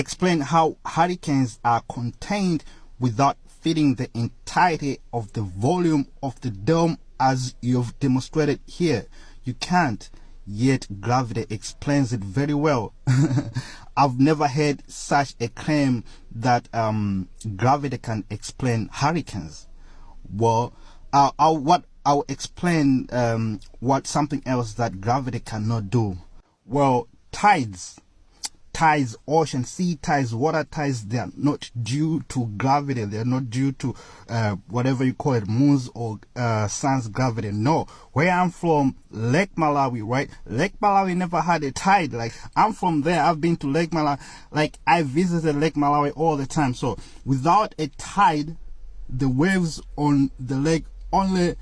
explain how hurricanes are contained without fitting the entirety of the volume of the dome as you've demonstrated here. You can't, yet gravity explains it very well. I've never heard such a claim that gravity can explain hurricanes. Well, I'll explain what something else that gravity cannot do. Well, tides, ocean, sea tides, water tides, they are not due to gravity. They are not due to whatever you call it, moon's or sun's gravity. No. Where I'm from, Lake Malawi, right? Lake Malawi never had a tide. Like, I'm from there. I've been to Lake Malawi. Like, I visited Lake Malawi all the time. So, without a tide, the waves on the lake only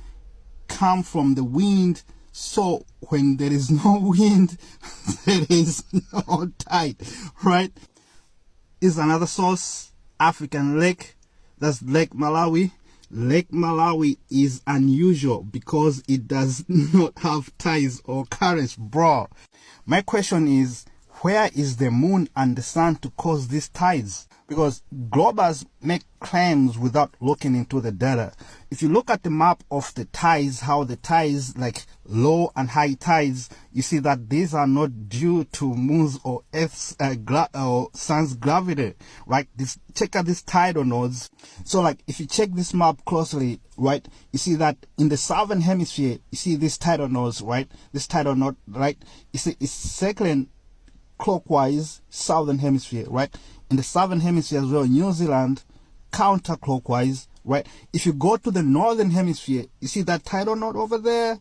come from the wind. So when there is no wind, there is no tide, right? Is another source, African lake, that's Lake Malawi. Lake Malawi is unusual because it does not have tides or currents, bro. My question is, where is the moon and the sun to cause these tides? Because globers make claims without looking into the data. If you look at the map of the tides, how the tides, like low and high tides, you see that these are not due to moon's or Earth's or sun's gravity, right? Check out these tidal nodes. So, like, if you check this map closely, right, you see that in the southern hemisphere, you see these tidal nodes, right? This tidal node, right? You see it's circling clockwise, southern hemisphere, right? In the southern hemisphere as well, New Zealand, counterclockwise, right? If you go to the northern hemisphere, you see that tidal node over there,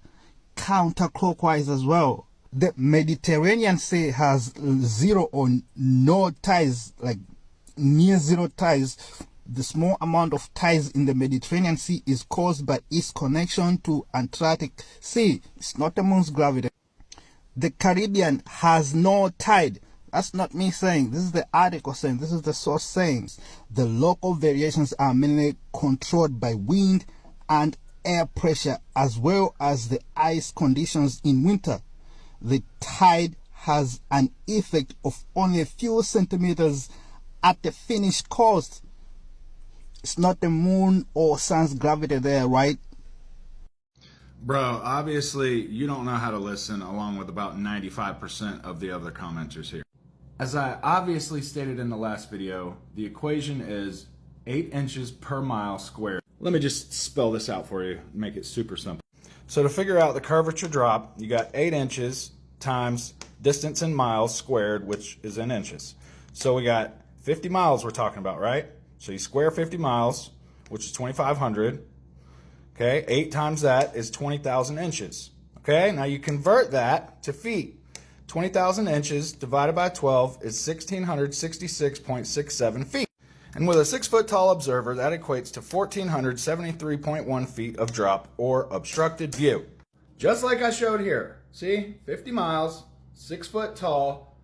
counterclockwise as well. The Mediterranean Sea has zero or no tides, like near zero tides. The small amount of tides in the Mediterranean Sea is caused by its connection to Atlantic Sea. It's not the moon's gravity. The Caribbean has no tide. That's not me saying. This is the article saying. This is the source saying. The local variations are mainly controlled by wind and air pressure, as well as the ice conditions in winter. The tide has an effect of only a few centimeters at the finished coast. It's not the moon or sun's gravity there, right? Bro, obviously you don't know how to listen, along with about 95% of the other commenters here. As I obviously stated in the last video, the equation is 8 inches per mile squared. Let me just spell this out for you, make it super simple. So to figure out the curvature drop, you got 8 inches times distance in miles squared, which is in inches. So we got 50 miles we're talking about, right? So you square 50 miles, which is 2,500. Okay, 8 times that is 20,000 inches. Okay, now you convert that to feet. 20,000 inches divided by 12 is 1,666.67 feet. And with a 6-foot tall observer, that equates to 1,473.1 feet of drop or obstructed view. Just like I showed here. See, 50 miles, 6 foot tall,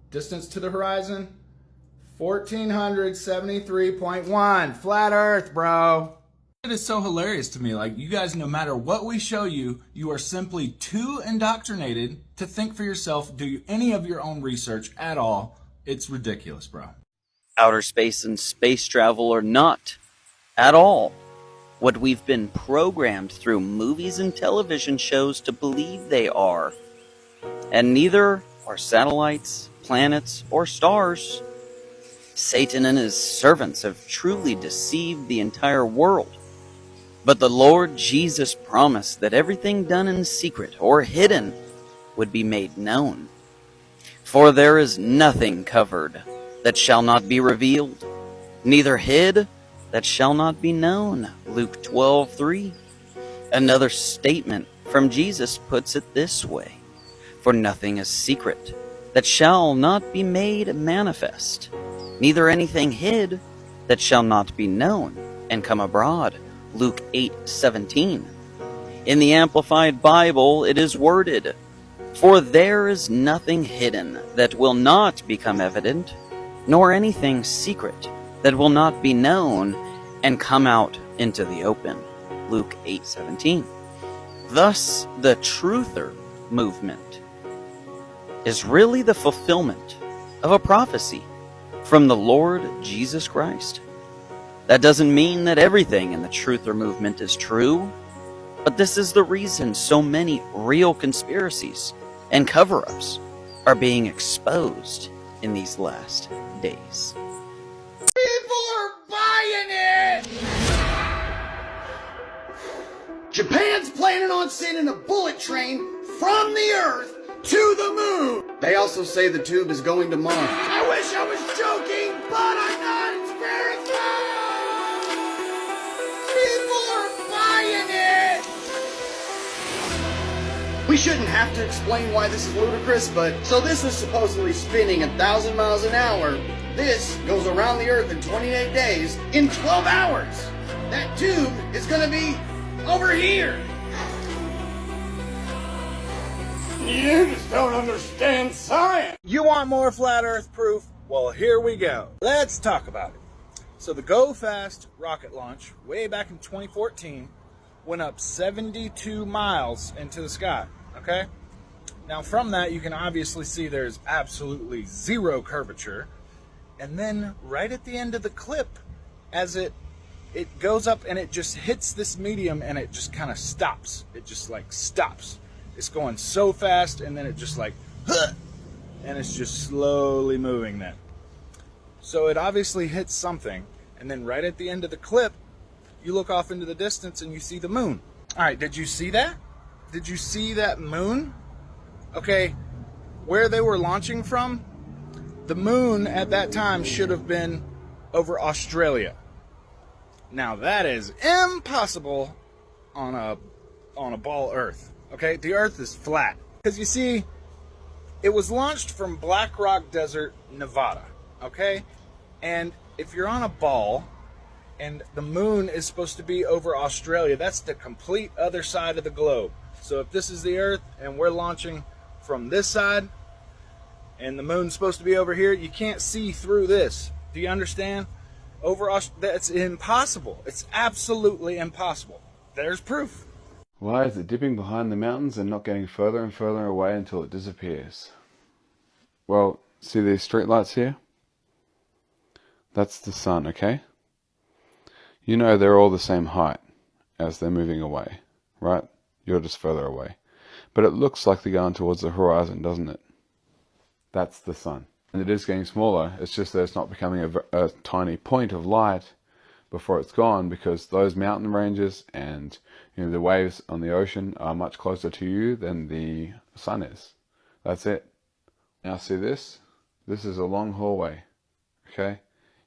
distance to the horizon, 1,473.1. Flat Earth, bro. It is so hilarious to me. Like, you guys, no matter what we show you, you are simply too indoctrinated to think for yourself, do any of your own research at all. It's ridiculous, bro. Outer space and space travel are not at all what we've been programmed through movies and television shows to believe they are. And neither are satellites, planets, or stars. Satan and his servants have truly deceived the entire world. But the Lord Jesus promised that everything done in secret or hidden would be made known. For there is nothing covered that shall not be revealed, neither hid that shall not be known. Luke 12:3. Another statement from Jesus puts it this way: for nothing is secret that shall not be made manifest, neither anything hid that shall not be known and come abroad. Luke 8:17. In the Amplified Bible, it is worded, for there is nothing hidden that will not become evident, nor anything secret that will not be known and come out into the open. Luke 8:17. Thus, the truther movement is really the fulfillment of a prophecy from the Lord Jesus Christ. That doesn't mean that everything in the truther movement is true, but this is the reason so many real conspiracies and cover-ups are being exposed in these last days. People are buying it! Japan's planning on sending a bullet train from the Earth to the moon! They also say the tube is going to Mars. I wish I was joking, but I'm not. It's verified! People are buying it! We shouldn't have to explain why this is ludicrous, but so this is supposedly spinning 1,000 miles an hour. This goes around the Earth in 28 days in 12 hours. That tube is gonna be over here. You just don't understand science. You want more flat earth proof? Well, here we go. Let's talk about it. So the Go Fast rocket launch way back in 2014 went up 72 miles into the sky, okay? Now from that you can obviously see there's absolutely zero curvature. And then right at the end of the clip, as it goes up and it just hits this medium and it just kind of stops. It just like stops. It's going so fast and then it just like, huh, and it's just slowly moving then. So it obviously hits something, and then right at the end of the clip, you look off into the distance and you see the moon. All right, did you see that? Did you see that moon? Okay, where they were launching from, the moon at that time should have been over Australia. Now that is impossible on a ball Earth. Okay, the Earth is flat. Because you see, it was launched from Black Rock Desert, Nevada. Okay, and if you're on a ball and the moon is supposed to be over Australia, that's the complete other side of the globe. So if this is the Earth and we're launching from this side and the moon's supposed to be over here, you can't see through this. Do you understand? That's impossible. It's absolutely impossible. There's proof. Why is it dipping behind the mountains and not getting further and further away until it disappears? Well, see these street lights here? That's the sun, okay? You know they're all the same height as they're moving away, right? You're just further away. But it looks like they're going towards the horizon, doesn't it? That's the sun. And it is getting smaller. It's just that it's not becoming a tiny point of light before it's gone, because those mountain ranges and the waves on the ocean are much closer to you than the sun is. That's it. Now see this? This is a long hallway, okay?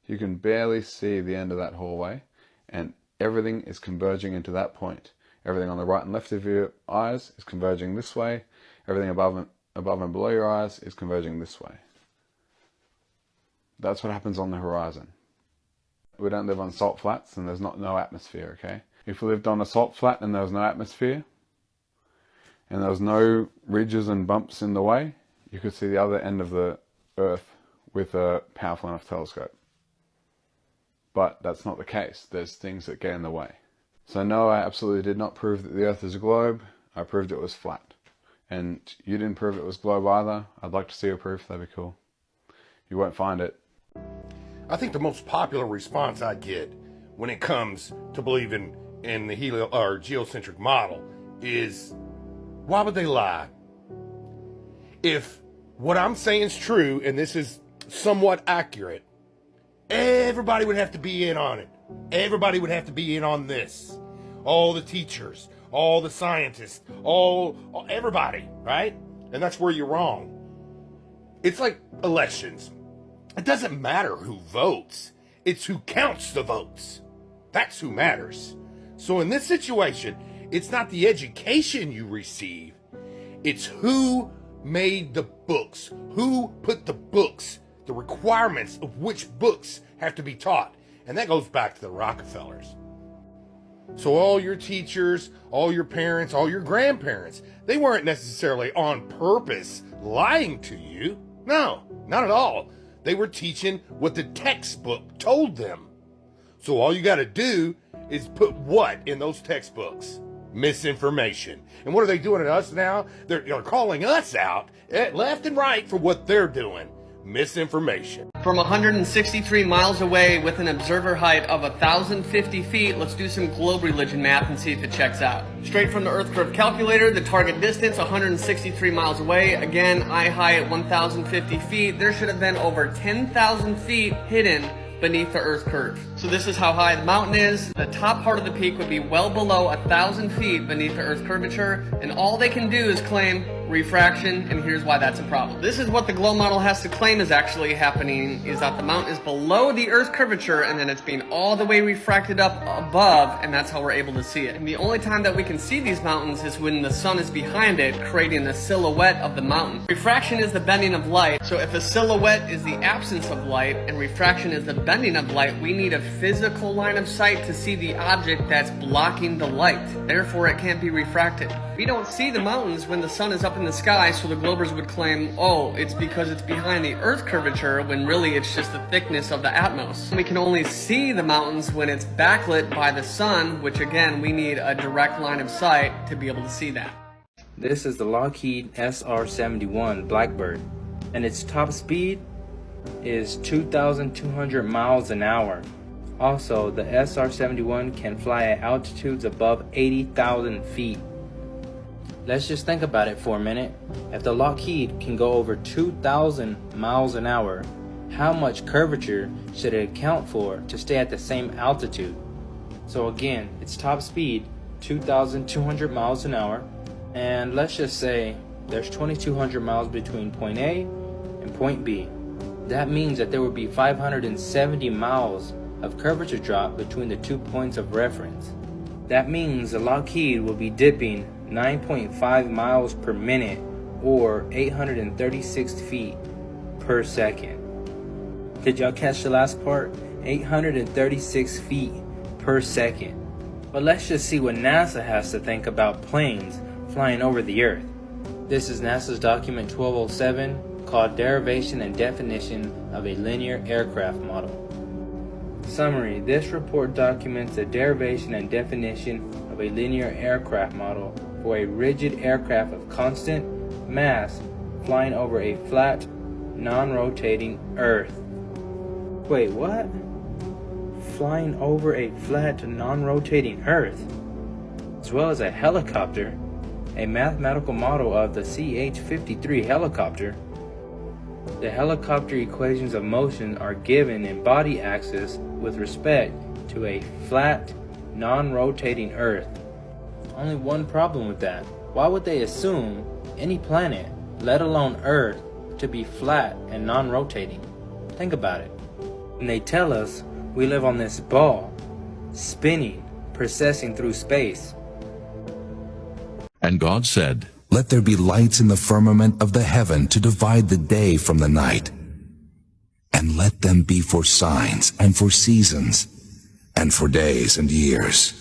You can barely see the end of that hallway, and everything is converging into that point. Everything on the right and left of your eyes is converging this way. Everything above and below your eyes is converging this way. That's what happens on the horizon. We don't live on salt flats and there's no atmosphere, okay? If we lived on a salt flat and there was no atmosphere and there was no ridges and bumps in the way, you could see the other end of the Earth with a powerful enough telescope. But that's not the case. There's things that get in the way. So no, I absolutely did not prove that the Earth is a globe. I proved it was flat. And you didn't prove it was globe either. I'd like to see your proof, that'd be cool. You won't find it. I think the most popular response I get when it comes to believing in the geocentric model is, why would they lie? If what I'm saying is true, and this is somewhat accurate, everybody would have to be in on it. Everybody would have to be in on this. All the teachers, all the scientists, everybody, right? And that's where you're wrong. It's like elections. It doesn't matter who votes. It's who counts the votes. That's who matters. So in this situation, it's not the education you receive. It's who made the books. Who put the books, the requirements of which books have to be taught. And that goes back to the Rockefellers. So all your teachers, all your parents, all your grandparents, they weren't necessarily on purpose lying to you. No, not at all. They were teaching what the textbook told them. So all you got to do is put what in those textbooks? Misinformation. And what are they doing to us now? They're calling us out left and right for what they're doing. misinformation. From 163 miles away with an observer height of 1,050 feet, let's do some globe religion math and see if it checks out. Straight from the Earth curve calculator, the target distance 163 miles away. Again, eye height 1,050 feet. There should have been over 10,000 feet hidden beneath the Earth curve. So this is how high the mountain is. The top part of the peak would be well below 1,000 feet beneath the Earth curvature, and all they can do is claim refraction, and here's why that's a problem. This is what the globe model has to claim is actually happening, is that the mountain is below the Earth's curvature, and then it's being all the way refracted up above, and that's how we're able to see it. And the only time that we can see these mountains is when the sun is behind it, creating the silhouette of the mountain. Refraction is the bending of light, so if a silhouette is the absence of light, and refraction is the bending of light, we need a physical line of sight to see the object that's blocking the light. Therefore, it can't be refracted. We don't see the mountains when the sun is up in the sky, so the globers would claim, oh, it's because it's behind the Earth curvature, when really it's just the thickness of the atmos. We can only see the mountains when it's backlit by the sun, which again, we need a direct line of sight to be able to see that. This is the Lockheed SR-71 Blackbird, and its top speed is 2,200 miles an hour. Also, the SR-71 can fly at altitudes above 80,000 feet. Let's just think about it for a minute. If the Lockheed can go over 2,000 miles an hour, how much curvature should it account for to stay at the same altitude? So again, its top speed, 2,200 miles an hour, and let's just say there's 2,200 miles between point A and point B. That means that there would be 570 miles of curvature drop between the 2 points of reference. That means the Lockheed will be dipping 9.5 miles per minute, or 836 feet per second. Did y'all catch the last part? 836 feet per second. But let's just see what NASA has to think about planes flying over the Earth. This is NASA's document 1207, called Derivation and Definition of a Linear Aircraft Model. Summary: this report documents the derivation and definition of a linear aircraft model for a rigid aircraft of constant mass flying over a flat, non-rotating Earth. Wait, what? Flying over a flat, non-rotating Earth, as well as a helicopter, a mathematical model of the CH-53 helicopter. The helicopter equations of motion are given in body axis with respect to a flat, non-rotating Earth. Only one problem with that. Why would they assume any planet, let alone Earth, to be flat and non-rotating? Think about it. When they tell us we live on this ball, spinning, processing through space. And God said, "Let there be lights in the firmament of the heaven to divide the day from the night. And let them be for signs and for seasons and for days and years.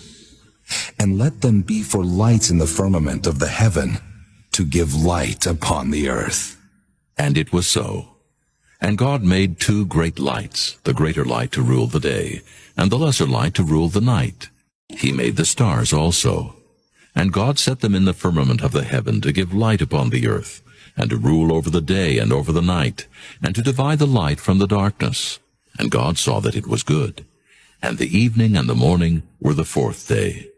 And let them be for lights in the firmament of the heaven to give light upon the earth." And it was so. And God made 2 great lights, the greater light to rule the day, and the lesser light to rule the night. He made the stars also. And God set them in the firmament of the heaven to give light upon the earth, and to rule over the day and over the night, and to divide the light from the darkness. And God saw that it was good. And the evening and the morning were the 4th day.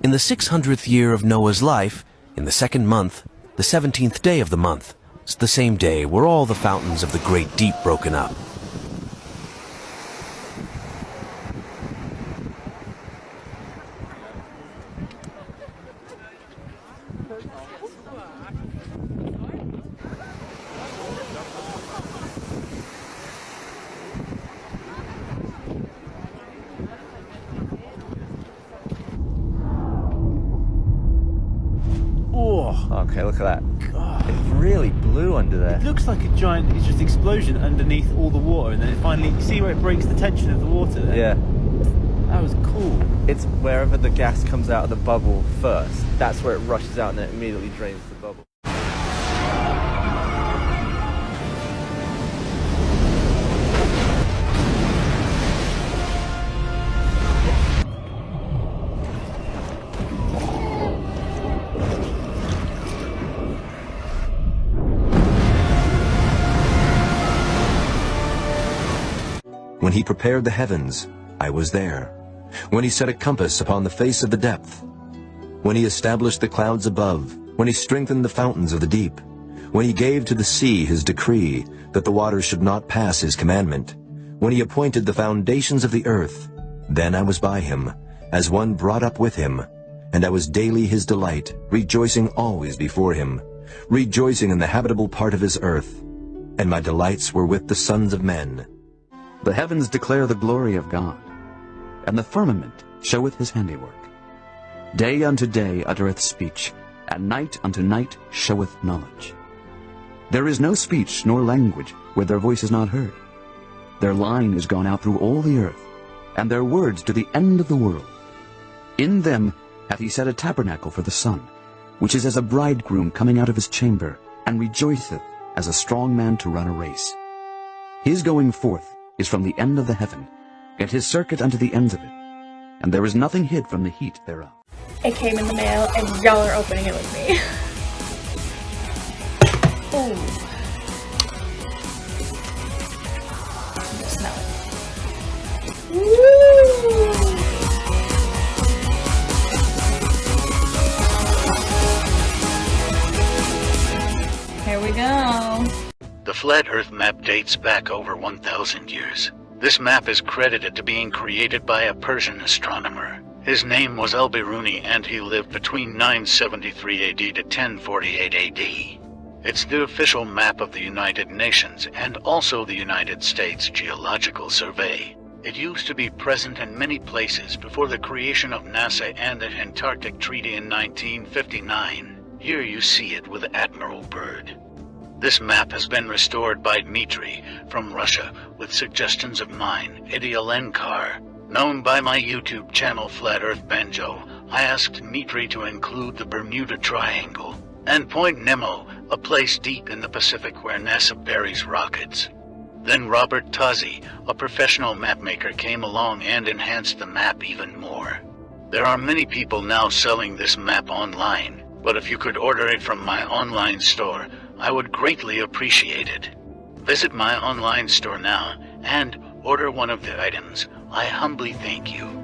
In the 600th year of Noah's life, in the 2nd month, the 17th day of the month, it's the same day were all the fountains of the great deep broken up. Okay, look at that. God. It's really blue under there. It looks like a giant, it's just explosion underneath all the water, and then it finally, you see where it breaks the tension of the water there? Yeah. That was cool. It's wherever the gas comes out of the bubble first. That's where it rushes out and then it immediately drains the bubble. When he prepared the heavens, I was there. When he set a compass upon the face of the depth. When he established the clouds above. When he strengthened the fountains of the deep. When he gave to the sea his decree, that the waters should not pass his commandment. When he appointed the foundations of the earth. Then I was by him, as one brought up with him. And I was daily his delight, rejoicing always before him, rejoicing in the habitable part of his earth. And my delights were with the sons of men. The heavens declare the glory of God, and the firmament showeth his handiwork. Day unto day uttereth speech, and night unto night showeth knowledge. There is no speech nor language where their voice is not heard. Their line is gone out through all the earth, and their words to the end of the world. In them hath he set a tabernacle for the sun, which is as a bridegroom coming out of his chamber, and rejoiceth as a strong man to run a race. His going forth is from the end of the heaven, and his circuit unto the ends of it, and there is nothing hid from the heat thereof. It came in the mail, and y'all are opening it with me. Ooh. Smell it. Woo! Here we go. The Flat Earth map dates back over 1,000 years. This map is credited to being created by a Persian astronomer. His name was Al-Biruni, and he lived between 973 AD to 1048 AD. It's the official map of the United Nations and also the United States Geological Survey. It used to be present in many places before the creation of NASA and the Antarctic Treaty in 1959. Here you see it with Admiral Byrd. This map has been restored by Dmitry from Russia with suggestions of mine, Eddie Alenkar. Known by my YouTube channel Flat Earth Banjo, I asked Dmitry to include the Bermuda Triangle and Point Nemo, a place deep in the Pacific where NASA buries rockets. Then Robert Tozzi, a professional mapmaker, came along and enhanced the map even more. There are many people now selling this map online, but if you could order it from my online store, I would greatly appreciate it. Visit my online store now and order one of the items. I humbly thank you.